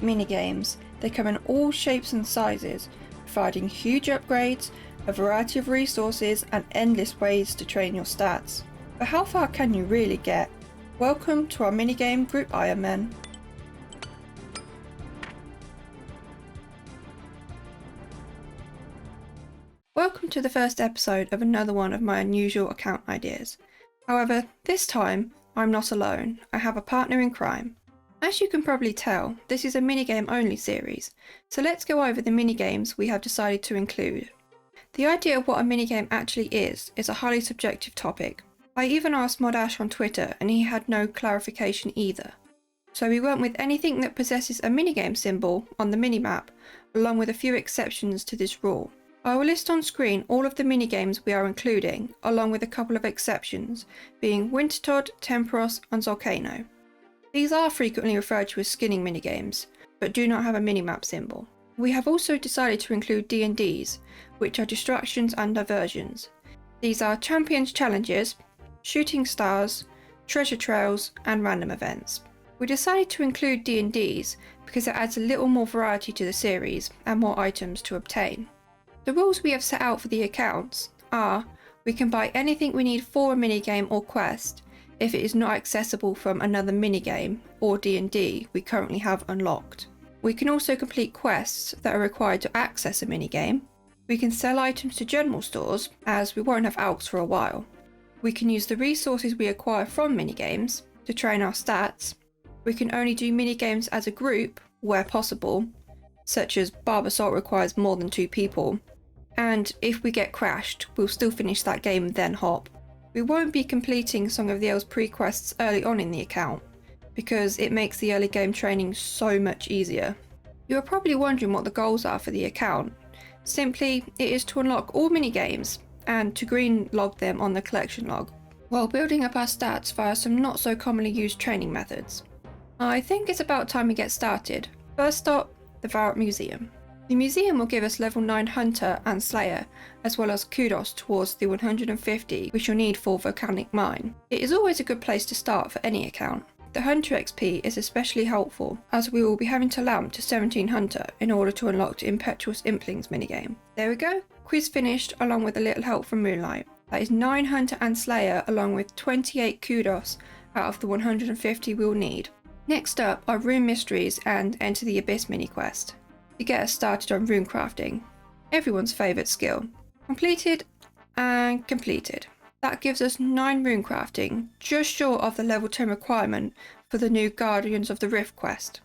Minigames. They come in all shapes and sizes, providing huge upgrades, a variety of resources and endless ways to train your stats. But how far can you really get? Welcome to our minigame group Ironman. Welcome to the first episode of another one of my unusual account ideas. However, this time I'm not alone, I have a partner in crime. As you can probably tell, this is a Minigame Only Series, so let's go over the minigames we have decided to include. The idea of what a minigame actually is a highly subjective topic. I even asked Modash on Twitter and he had no clarification either. So we went with anything that possesses a minigame symbol on the minimap, along with a few exceptions to this rule. I will list on screen all of the minigames we are including, along with a couple of exceptions, being Wintertodt, Temperos and Zolcano. These are frequently referred to as skinning minigames, but do not have a minimap symbol. We have also decided to include D&Ds, which are distractions and diversions. These are Champions Challenges, Shooting Stars, Treasure Trails and Random Events. We decided to include D&Ds because it adds a little more variety to the series and more items to obtain. The rules we have set out for the accounts are: we can buy anything we need for a minigame or quest if it is not accessible from another minigame or D&D we currently have unlocked. We can also complete quests that are required to access a minigame. We can sell items to general stores, as we won't have alks for a while. We can use the resources we acquire from minigames to train our stats. We can only do minigames as a group where possible, such as Barb Assault requires more than 2 people. And if we get crashed, we'll still finish that game and then hop. We won't be completing Song of the Elves pre-quests early on in the account, because it makes the early game training so much easier. You are probably wondering what the goals are for the account. Simply, it is to unlock all minigames, and to green log them on the collection log, while building up our stats via some not so commonly used training methods. I think it's about time we get started. First stop, the Varrock Museum. The museum will give us level 9 Hunter and Slayer, as well as kudos towards the 150 we shall need for Volcanic Mine. It is always a good place to start for any account. The Hunter XP is especially helpful, as we will be having to lamp to 17 Hunter in order to unlock the Impetuous Implings minigame. There we go, quiz finished along with a little help from Moonlight. That is 9 Hunter and Slayer along with 28 kudos out of the 150 we'll need. Next up are Rune Mysteries and Enter the Abyss mini quest, to get us started on runecrafting, everyone's favourite skill. Completed and completed. That gives us 9 runecrafting, just short of the level 10 requirement for the new Guardians of the Rift quest.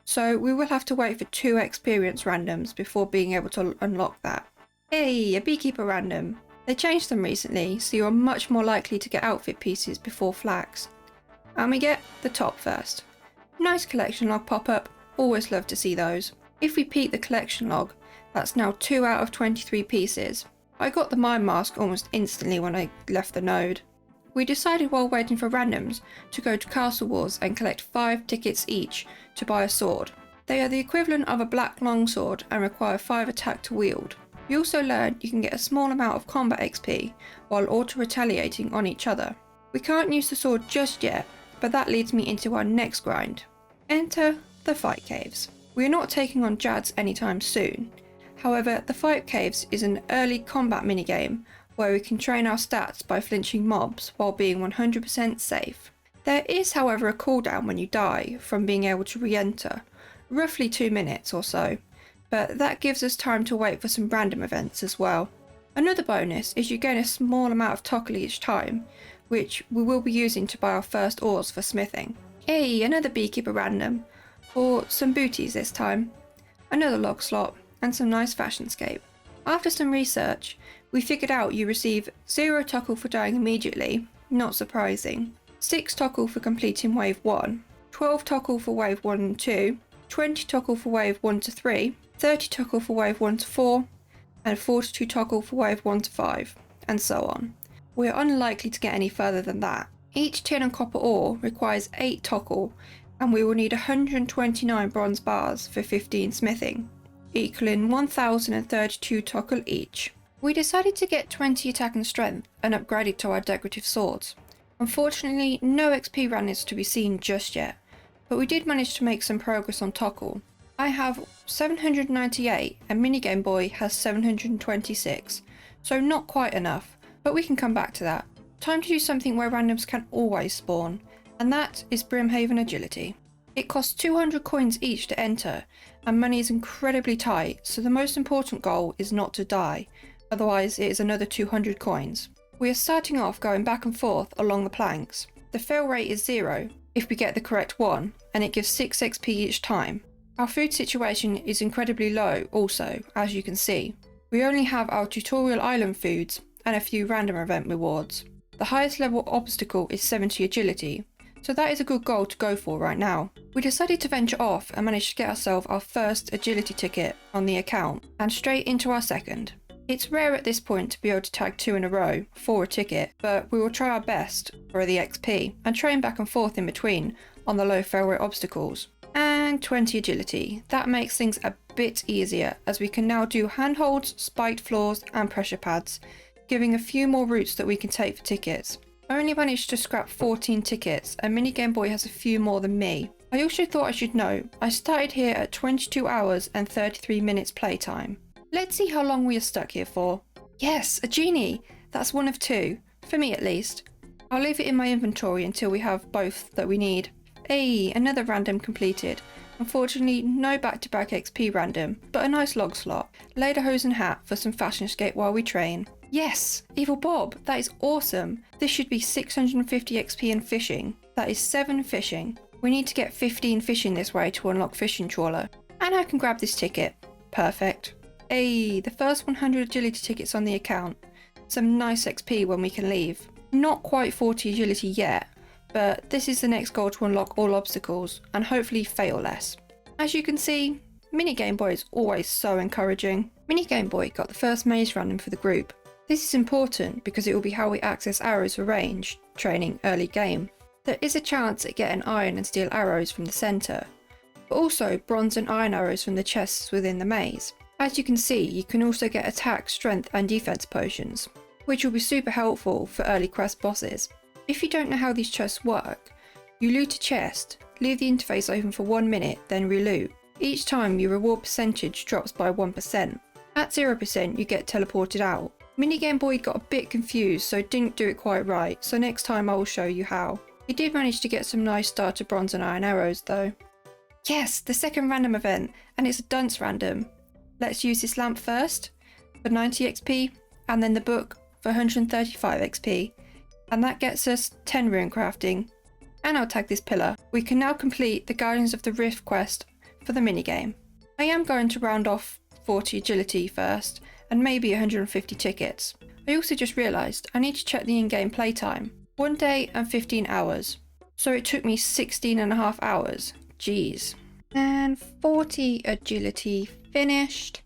So we will have to wait for 2 experience randoms before being able to unlock that. Hey, a beekeeper random. They changed them recently, so you are much more likely to get outfit pieces before flags. And we get the top first. Nice collection log pop up, always love to see those. If we peek the collection log, that's now 2 out of 23 pieces. I got the mine mask almost instantly when I left the node. We decided while waiting for randoms to go to Castle Wars and collect 5 tickets each to buy a sword. They are the equivalent of a black longsword and require 5 attack to wield. We also learned you can get a small amount of combat XP while auto-retaliating on each other. We can't use the sword just yet, but that leads me into our next grind. Enter the Fight Caves. We are not taking on Jads anytime soon. However, the Fight Caves is an early combat minigame where we can train our stats by flinching mobs while being 100% safe. There is, however, a cooldown when you die from being able to re-enter, roughly 2 minutes or so, but that gives us time to wait for some random events as well. Another bonus is you gain a small amount of tockle each time, which we will be using to buy our first ores for smithing. Hey, another beekeeper random. Or some booties this time, another log slot, and some nice fashionscape. After some research, we figured out you receive 0 tockle for dying immediately, not surprising, 6 tockle for completing wave 1, 12 tockle for wave 1 and 2, 20 tockle for wave 1 to 3, 30 tockle for wave 1 to 4, and 42 tockle for wave 1 to 5, and so on. We are unlikely to get any further than that. Each tin and copper ore requires 8 tockle, and we will need 129 bronze bars for 15 smithing, equaling 1032 tockle each. We decided to get 20 attack and strength and upgraded to our decorative swords. Unfortunately, no XP run is to be seen just yet, but we did manage to make some progress on tockle. I have 798 and Minigame Boy has 726, so not quite enough, but we can come back to that. Time to do something where randoms can always spawn, and that is Brimhaven Agility. It costs 200 coins each to enter, and money is incredibly tight, so the most important goal is not to die, otherwise it is another 200 coins. We are starting off going back and forth along the planks. The fail rate is 0 if we get the correct one, and it gives 6 XP each time. Our food situation is incredibly low also, as you can see. We only have our tutorial island foods and a few random event rewards. The highest level obstacle is 70 agility, so that is a good goal to go for right now. We decided to venture off and managed to get ourselves our first agility ticket on the account and straight into our second. It's rare at this point to be able to tag 2 in a row for a ticket, but we will try our best for the XP and train back and forth in between on the low fail rate obstacles. And 20 agility. That makes things a bit easier as we can now do handholds, spiked floors and pressure pads, giving a few more routes that we can take for tickets. I only managed to scrap 14 tickets and Minigame Boy has a few more than me. I also thought I should note, I started here at 22 hours and 33 minutes playtime. Let's see how long we are stuck here for. Yes, a genie! That's one of 2, for me at least. I'll leave it in my inventory until we have both that we need. Hey, another random completed. Unfortunately, no back-to-back XP random, but a nice log slot. Lederhosen hat for some fashion escape while we train. Yes, Evil Bob, that is awesome. This should be 650 XP in fishing. That is 7 fishing. We need to get 15 fishing this way to unlock fishing trawler. And I can grab this ticket. Perfect. Hey, the first 100 agility tickets on the account. Some nice XP when we can leave. Not quite 40 agility yet, but this is the next goal to unlock all obstacles and hopefully fail less. As you can see, Minigame Boy is always so encouraging. Minigame Boy got the first maze random for the group. This is important because it will be how we access arrows for range training early game. There is a chance at getting iron and steel arrows from the centre, but also bronze and iron arrows from the chests within the maze. As you can see, you can also get attack, strength and defense potions, which will be super helpful for early quest bosses. If you don't know how these chests work, you loot a chest, leave the interface open for 1 minute, then reloot. Each time your reward percentage drops by 1%. At 0% you get teleported out. Minigame Boy got a bit confused so didn't do it quite right, so next time I will show you how. He did manage to get some nice starter bronze and iron arrows though. Yes, the second random event, and it's a dunce random. Let's use this lamp first for 90 XP and then the book for 135 XP. And that gets us 10 Runecrafting. And I'll tag this pillar. We can now complete the Guardians of the Rift quest for the minigame. I am going to round off 40 agility first and maybe 150 tickets. I also just realised I need to check the in-game playtime. 1 day and 15 hours. So it took me 16.5 hours. Jeez. And 40 agility finished.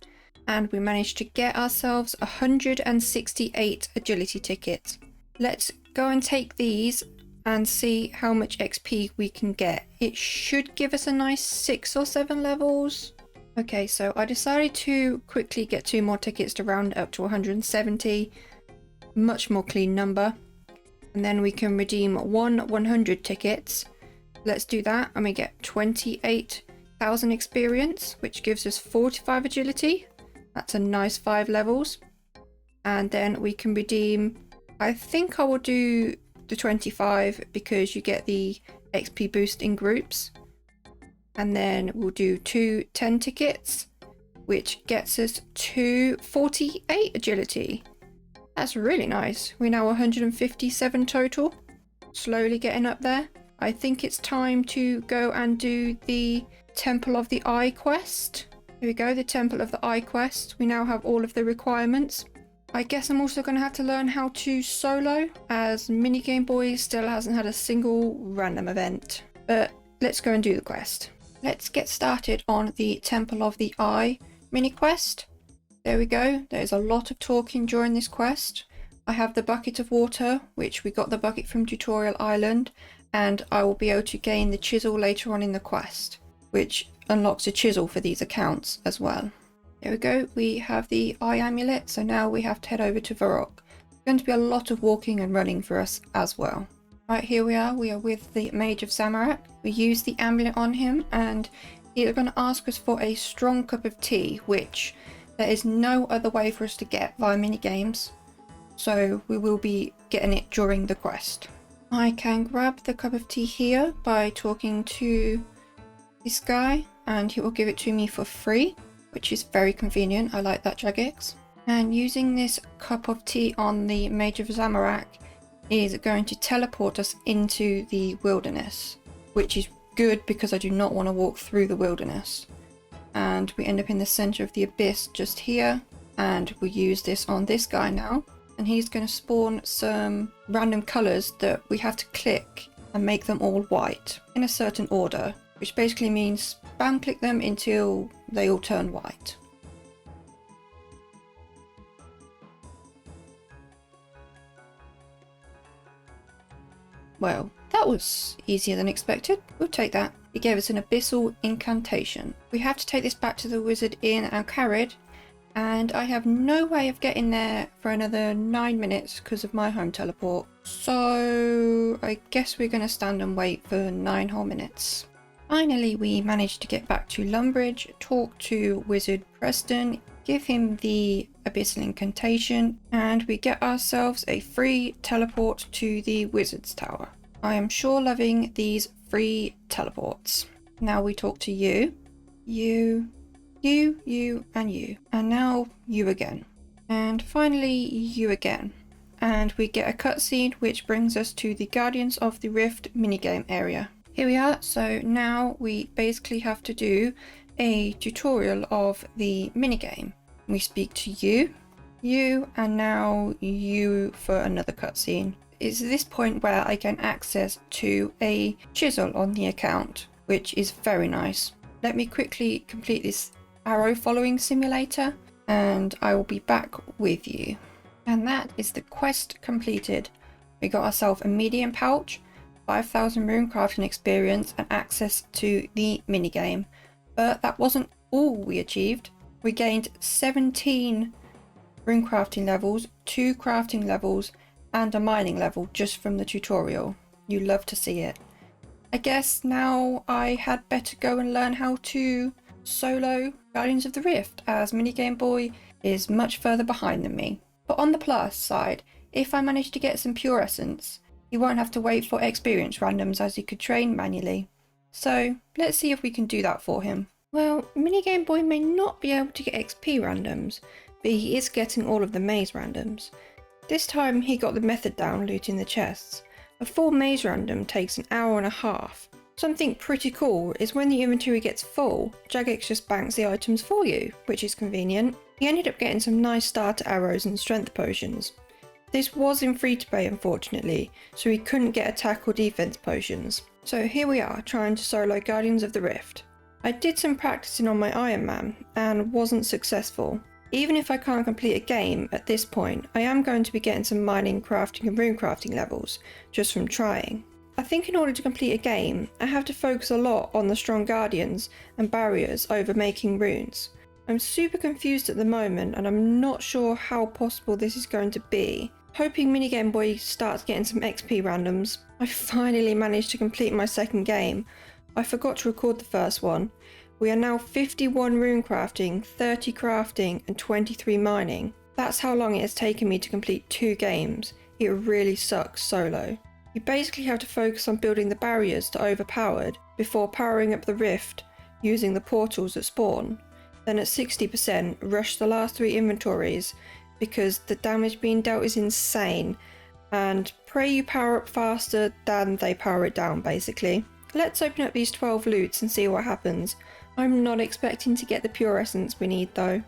And we managed to get ourselves 168 agility tickets. Let's go and take these and see how much XP we can get. It should give us a nice 6 or 7 levels. Okay, so I decided to quickly get 2 more tickets to round up to 170. Much more clean number. And then we can redeem 100 tickets. Let's do that and we get 28,000 experience, which gives us 45 agility. That's a nice 5 levels. And then we can redeem, I think I will do the 25 because you get the XP boost in groups. And then we'll do 2 10 tickets, which gets us to 48 agility. That's really nice. We're now 157 total. Slowly getting up there. I think it's time to go and do the Temple of the Eye quest. Here we go, the Temple of the Eye quest. We now have all of the requirements. I guess I'm also going to have to learn how to solo, as Minigame Boy still hasn't had a single random event. But let's go and do the quest. Let's get started on the Temple of the Eye mini quest. There we go. There's a lot of talking during this quest. I have the bucket of water, which we got the bucket from Tutorial Island, and I will be able to gain the chisel later on in the quest, which unlocks a chisel for these accounts as well. There we go, we have the eye amulet, so now we have to head over to Varrock. There's going to be a lot of walking and running for us as well. Right, here we are with the Mage of Zamorak. We use the amulet on him and He's going to ask us for a strong cup of tea, which there is no other way for us to get via Minigames, so we will be getting it during the quest. I can grab the cup of tea here by talking to this guy, and he will give it to me for free, which is very convenient. I like that, Jagex. And using this cup of tea on the Mage of Zamorak is going to teleport us into the wilderness, which is good because I do not want to walk through the wilderness. And we end up in the center of the abyss just here, and we use this on this guy now, and he's going to spawn some random colors that we have to click and make them all white in a certain order, which basically means spam click them until they all turn white. Well, that was easier than expected. We'll take that. It gave us an abyssal incantation. We have to take this back to the wizard in Al-Kharid, and I have no way of getting there for another 9 minutes because of my home teleport. So I guess we're going to stand and wait for 9 whole minutes. Finally, we managed to get back to Lumbridge, talk to Wizard Preston, give him the abyssal incantation, and we get ourselves a free teleport to the Wizard's Tower. I am sure loving these free teleports. Now we talk to you, and you. And now you again. And finally you again. And we get a cutscene which brings us to the Guardians of the Rift minigame area. Here we are. So now we basically have to do a tutorial of the minigame. We speak to you, and now you for another cutscene. It's this point where I gain access to a chisel on the account, which is very nice. Let me quickly complete this arrow following simulator, and I will be back with you. And that is the quest completed. We got ourselves a medium pouch, 5,000 Runecrafting experience, and access to the minigame. But that wasn't all we achieved. We gained 17 Runecrafting levels, 2 crafting levels, and a mining level just from the tutorial. You love to see it. I guess now I had better go and learn how to solo Guardians of the Rift, as Minigame Boy is much further behind than me. But on the plus side, if I manage to get some pure essence, you won't have to wait for experience randoms as you could train manually. So let's see if we can do that for him. Well, Minigame Boy may not be able to get XP randoms, but he is getting all of the maze randoms. This time he got the method down looting the chests. A full maze random takes an hour and a half. Something pretty cool is when the inventory gets full, Jagex just banks the items for you, which is convenient. He ended up getting some nice starter arrows and strength potions. This was in free to play unfortunately, so he couldn't get attack or defense potions. So here we are trying to solo Guardians of the Rift. I did some practicing on my Ironman and wasn't successful. Even if I can't complete a game at this point, I am going to be getting some mining, crafting and runecrafting levels just from trying. I think in order to complete a game, I have to focus a lot on the strong guardians and barriers over making runes. I'm super confused at the moment and I'm not sure how possible this is going to be. Hoping Minigame Boy starts getting some XP randoms. I finally managed to complete my second game. I forgot to record the first one. We are now 51 runecrafting, 30 crafting and 23 mining. That's how long it has taken me to complete 2 games. It really sucks solo. You basically have to focus on building the barriers to overpowered before powering up the rift using the portals that spawn. Then at 60% rush the last 3 inventories because the damage being dealt is insane, and pray you power up faster than they power it down basically. Let's open up these 12 loots and see what happens. I'm not expecting to get the pure essence we need though.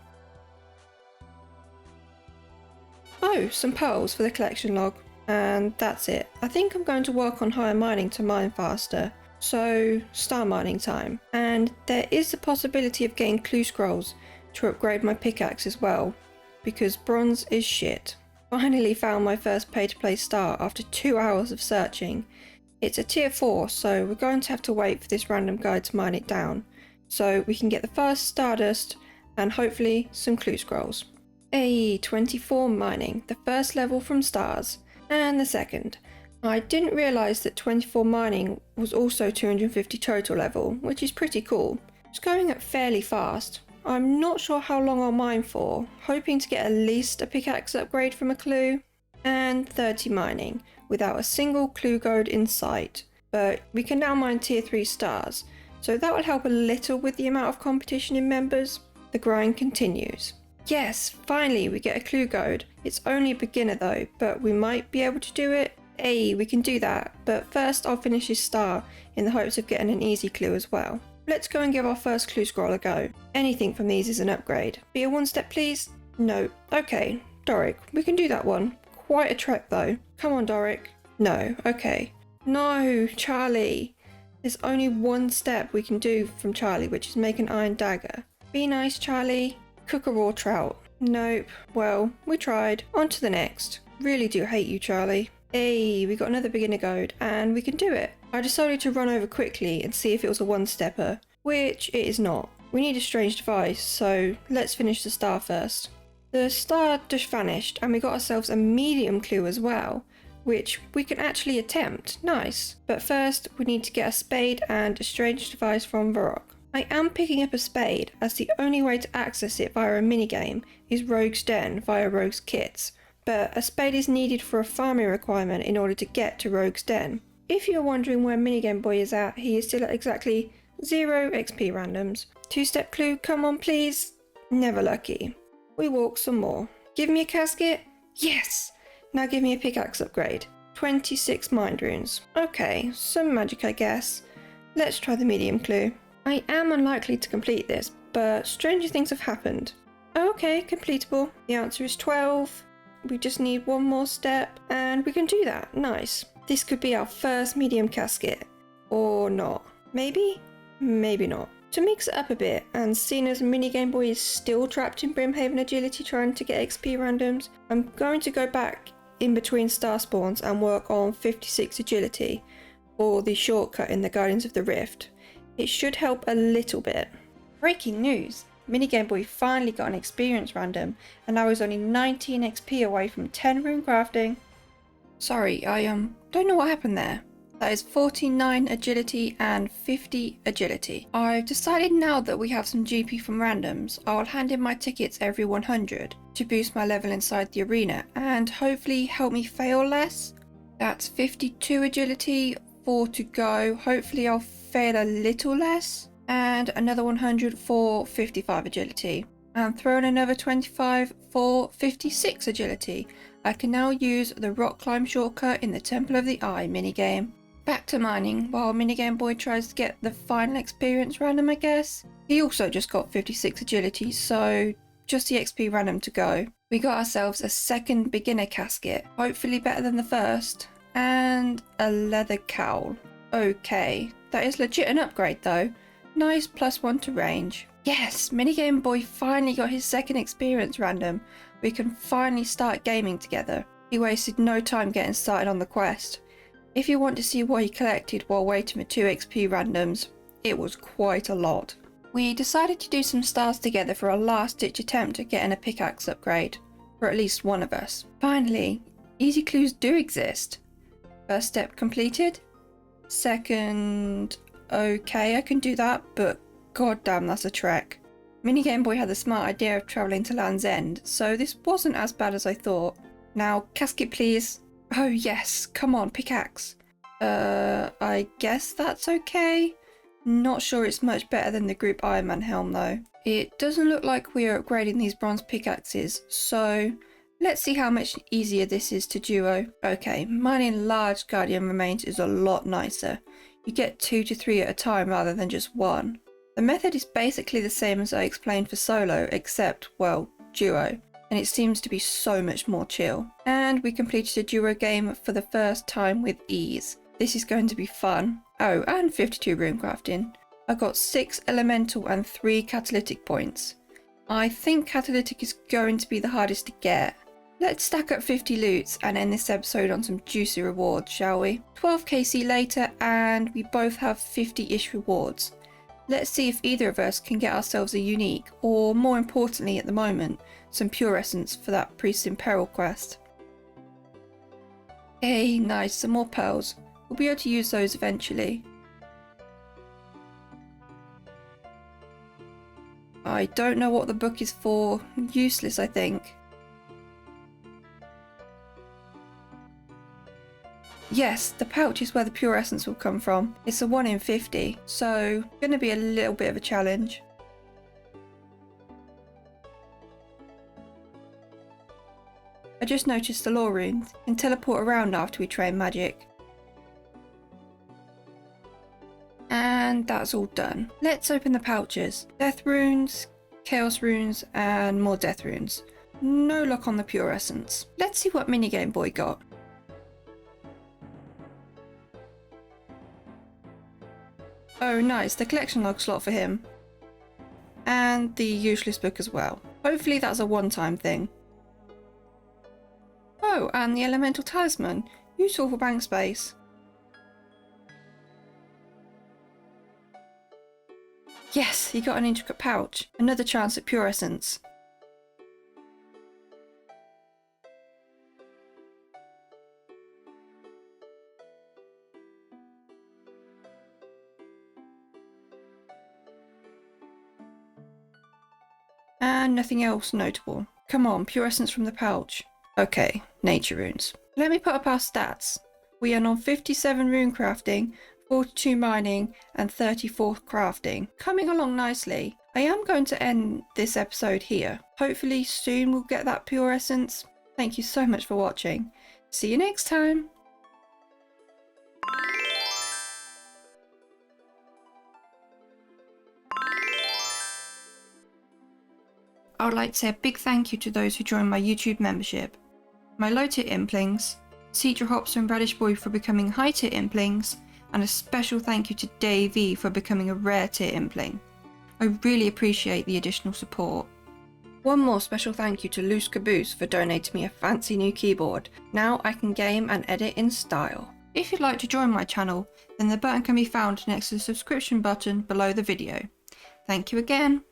Oh, some pearls for the collection log. And that's it. I think I'm going to work on higher mining to mine faster. So, star mining time. And there is the possibility of getting clue scrolls to upgrade my pickaxe as well, because bronze is shit. Finally found my first pay to play star after 2 hours of searching. It's a tier 4, so we're going to have to wait for this random guide to mine it down, so we can get the first stardust and hopefully some clue scrolls. 24 mining, the first level from stars. And the second. I didn't realise that 24 mining was also 250 total level, which is pretty cool. It's going up fairly fast. I'm not sure how long I'll mine for, hoping to get at least a pickaxe upgrade from a clue. And 30 mining, without a single clue gold in sight. But we can now mine tier 3 stars, so that will help a little with the amount of competition in members. The grind continues. Yes, finally we get a clue gold. It's only a beginner though, but we might be able to do it. Hey, we can do that, but first I'll finish this star in the hopes of getting an easy clue as well. Let's go and give our first clue scroll a go. Anything from these is an upgrade. Be a 1-step please? No. Okay, Doric, we can do that one. Quite a trek though. Come on Doric. No, okay. No, Charlie. There's only 1 step we can do from Charlie, which is make an iron dagger. Be nice, Charlie. Cook a raw trout. Nope. Well, we tried. On to the next. Really do hate you, Charlie. Hey, we got another beginner gold, and we can do it. I decided to run over quickly and see if it was a 1-stepper, which it is not. We need a strange device, so let's finish the star first. The star just vanished, and we got ourselves a medium clue as well, which we can actually attempt. Nice. But first, we need to get a spade and a strange device from Varrock. I am picking up a spade, as the only way to access it via a minigame is Rogue's Den via Rogue's Kits, but a spade is needed for a farming requirement in order to get to Rogue's Den. If you're wondering where Minigame Boy is at, he is still at exactly 0 XP randoms. 2-step clue, come on please. Never lucky. We walk some more. Give me a casket. Yes! Now give me a pickaxe upgrade. 26 mind runes. Okay, some magic I guess. Let's try the medium clue. I am unlikely to complete this, but stranger things have happened. Okay, completable. The answer is 12. We just need 1 more step, and we can do that. Nice. This could be our first medium casket. Or not. Maybe? Maybe not. To mix it up a bit, and seeing as Minigame Boy is still trapped in Brimhaven Agility trying to get XP randoms, I'm going to go back in between star spawns and work on 56 Agility, or the shortcut in the Guardians of the Rift. It should help a little bit. Breaking news! Minigame Boy finally got an experience random, and I was only 19 XP away from 10 Runecrafting. Sorry, I don't know what happened there. That is 49 agility and 50 agility. I've decided now that we have some GP from randoms, I'll hand in my tickets every 100 to boost my level inside the arena and hopefully help me fail less. That's 52 agility, 4 to go. Hopefully I'll fail a little less. And another 100 for 55 agility. And throw in another 25 for 56 agility. I can now use the rock climb shortcut in the Temple of the Eye minigame. Back to mining while Minigame Boy tries to get the final experience random I guess. He also just got 56 agility, so just the XP random to go. We got ourselves a second beginner casket, hopefully better than the first, and a leather cowl. Okay, that is legit an upgrade though. Nice +1 to range. Yes, Minigame Boy finally got his second experience random. We can finally start gaming together. He wasted no time getting started on the quest. If you want to see what he collected while waiting for 2 XP randoms, it was quite a lot. We decided to do some stars together for a last ditch attempt at getting a pickaxe upgrade, for at least one of us. Finally, easy clues do exist. First step completed. Second, okay, I can do that, but goddamn that's a trek. Minigame Boy had the smart idea of travelling to Land's End, so this wasn't as bad as I thought. Now, casket please. Oh yes, come on, pickaxe. I guess that's okay. Not sure it's much better than the group Ironman helm though. It doesn't look like we are upgrading these bronze pickaxes, so let's see how much easier this is to duo. Okay, mining large guardian remains is a lot nicer. You get 2 to 3 at a time rather than just 1. The method is basically the same as I explained for solo, except, well, duo. And it seems to be so much more chill. And we completed a duo game for the first time with ease. This is going to be fun. Oh, and 52 Runecrafting. I got 6 elemental and 3 catalytic points. I think catalytic is going to be the hardest to get. Let's stack up 50 loots and end this episode on some juicy rewards, shall we? 12 KC later and we both have 50-ish rewards. Let's see if either of us can get ourselves a unique, or more importantly at the moment, some pure essence for that Priest in Peril quest. Hey, nice, some more pearls. We'll be able to use those eventually. I don't know what the book is for. Useless, I think. Yes, the pouch is where the pure essence will come from. It's a 1 in 50, so gonna be a little bit of a challenge. I just noticed the lore runes can teleport around after we train magic. And that's all done. Let's open the pouches. Death runes, chaos runes, and more death runes. No luck on the pure essence. Let's see what Minigame Boy got. Oh nice, the collection log slot for him. And the useless book as well. Hopefully that's a one-time thing. Oh, and the elemental talisman, useful for bank space. Yes, he got an intricate pouch. Another chance at pure essence. And nothing else notable. Come on, pure essence from the pouch. Okay, nature runes. Let me put up our stats. We are on 57 runecrafting, 42 mining, and 34 crafting. Coming along nicely. I am going to end this episode here. Hopefully soon we'll get that pure essence. Thank you so much for watching. See you next time. I would like to say a big thank you to those who joined my YouTube membership. My low tier implings, Cedra Hops and Radish Boy for becoming high tier implings, and a special thank you to Dave E for becoming a rare tier impling. I really appreciate the additional support. One more special thank you to Loose Caboose for donating me a fancy new keyboard. Now I can game and edit in style. If you'd like to join my channel, then the button can be found next to the subscription button below the video. Thank you again.